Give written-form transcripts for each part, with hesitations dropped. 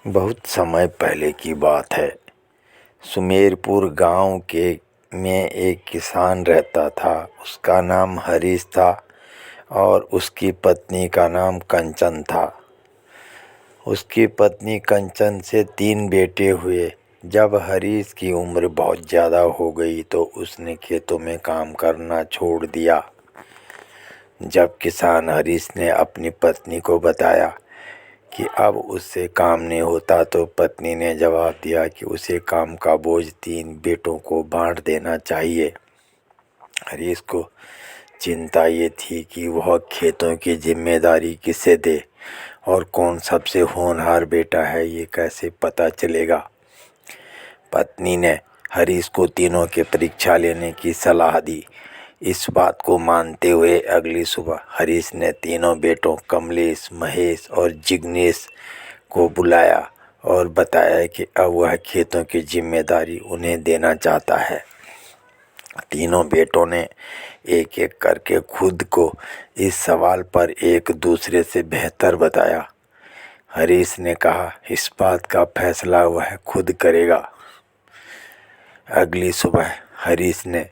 बहुत समय पहले की बात है। सुमेरपुर गांव में एक किसान रहता था। उसका नाम हरीश था और उसकी पत्नी का नाम कंचन था। उसकी पत्नी कंचन से 3 बेटे हुए। जब हरीश की उम्र बहुत ज़्यादा हो गई तो उसने खेतों में काम करना छोड़ दिया। जब किसान हरीश ने अपनी पत्नी को बताया कि अब उससे काम नहीं होता तो पत्नी ने जवाब दिया कि उसे काम का बोझ 3 बेटों को बांट देना चाहिए। हरीश को चिंता ये थी कि वह खेतों की जिम्मेदारी किसे दे और कौन सबसे होनहार बेटा है, ये कैसे पता चलेगा। पत्नी ने हरीश को तीनों की परीक्षा लेने की सलाह दी। इस बात को मानते हुए अगली सुबह हरीश ने तीनों बेटों कमलेश, महेश और जिग्नेश को बुलाया और बताया कि अब वह खेतों की जिम्मेदारी उन्हें देना चाहता है। तीनों बेटों ने एक एक करके खुद को इस सवाल पर एक दूसरे से बेहतर बताया। हरीश ने कहा, इस बात का फैसला वह खुद करेगा। अगली सुबह हरीश ने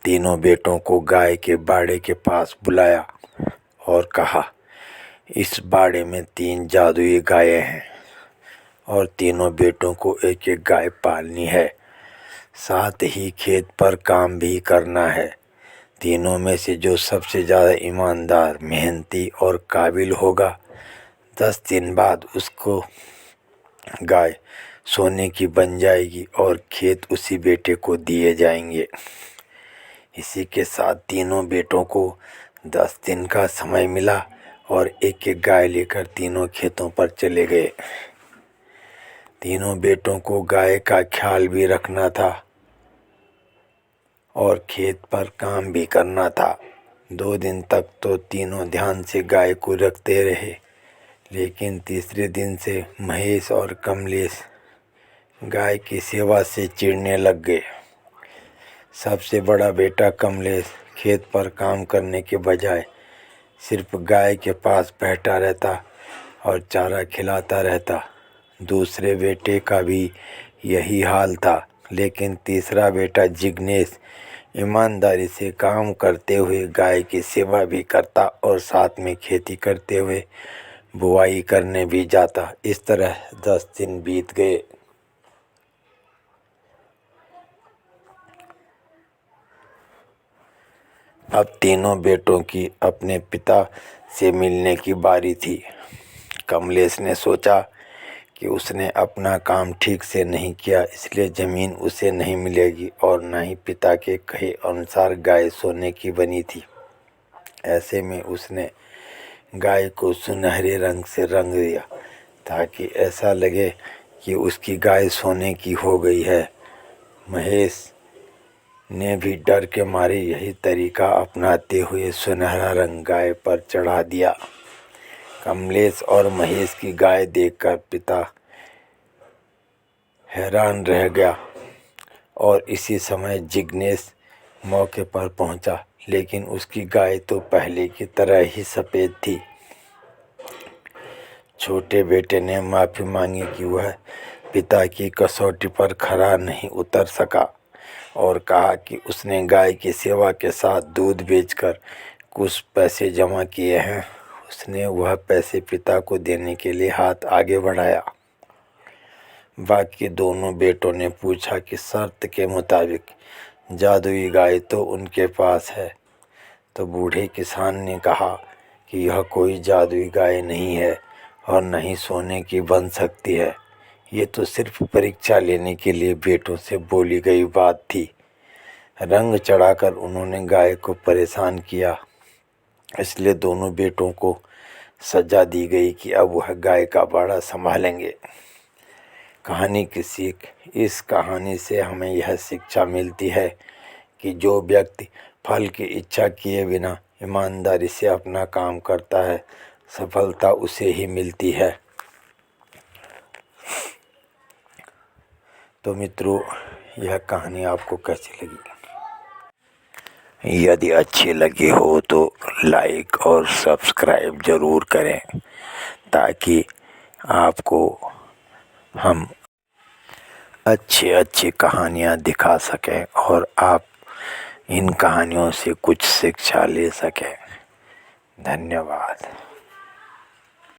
तीनों बेटों को गाय के बाड़े के पास बुलाया और कहा, इस बाड़े में 3 जादुई गायें हैं और तीनों बेटों को एक एक गाय पालनी है। साथ ही खेत पर काम भी करना है। तीनों में से जो सबसे ज़्यादा ईमानदार, मेहनती और काबिल होगा, 10 दिन बाद उसको गाय सोने की बन जाएगी और खेत उसी बेटे को दिए जाएंगे। इसी के साथ तीनों बेटों को 10 दिन का समय मिला और एक एक गाय लेकर तीनों खेतों पर चले गए। तीनों बेटों को गाय का ख्याल भी रखना था और खेत पर काम भी करना था। 2 दिन तक तो तीनों ध्यान से गाय को रखते रहे, लेकिन तीसरे दिन से महेश और कमलेश गाय की सेवा से चिढ़ने लग गए। सबसे बड़ा बेटा कमलेश खेत पर काम करने के बजाय सिर्फ गाय के पास बैठा रहता और चारा खिलाता रहता। दूसरे बेटे का भी यही हाल था, लेकिन तीसरा बेटा जिग्नेश ईमानदारी से काम करते हुए गाय की सेवा भी करता और साथ में खेती करते हुए बुआई करने भी जाता। इस तरह 10 दिन बीत गए। अब तीनों बेटों की अपने पिता से मिलने की बारी थी। कमलेश ने सोचा कि उसने अपना काम ठीक से नहीं किया, इसलिए ज़मीन उसे नहीं मिलेगी और न ही पिता के कहे अनुसार गाय सोने की बनी थी। ऐसे में उसने गाय को सुनहरे रंग से रंग दिया ताकि ऐसा लगे कि उसकी गाय सोने की हो गई है। महेश ने भी डर के मारे यही तरीका अपनाते हुए सुनहरा रंग गाय पर चढ़ा दिया। कमलेश और महेश की गाय देखकर पिता हैरान रह गया और इसी समय जिग्नेश मौके पर पहुंचा, लेकिन उसकी गाय तो पहले की तरह ही सफ़ेद थी। छोटे बेटे ने माफ़ी मांगी कि वह पिता की कसौटी पर खरा नहीं उतर सका और कहा कि उसने गाय की सेवा के साथ दूध बेचकर कुछ पैसे जमा किए हैं। उसने वह पैसे पिता को देने के लिए हाथ आगे बढ़ाया। बाकी दोनों बेटों ने पूछा कि शर्त के मुताबिक जादुई गाय तो उनके पास है। तो बूढ़े किसान ने कहा कि यह कोई जादुई गाय नहीं है और न ही सोने की बन सकती है। ये तो सिर्फ परीक्षा लेने के लिए बेटों से बोली गई बात थी। रंग चढ़ाकर उन्होंने गाय को परेशान किया, इसलिए दोनों बेटों को सजा दी गई कि अब वह गाय का बाड़ा संभालेंगे। कहानी की सीख, इस कहानी से हमें यह शिक्षा मिलती है कि जो व्यक्ति फल की इच्छा किए बिना ईमानदारी से अपना काम करता है, सफलता उसे ही मिलती है। तो मित्रों, यह कहानी आपको कैसी लगी? यदि अच्छी लगी हो तो लाइक और सब्सक्राइब ज़रूर करें ताकि आपको हम अच्छी अच्छी कहानियाँ दिखा सकें और आप इन कहानियों से कुछ शिक्षा ले सकें। धन्यवाद।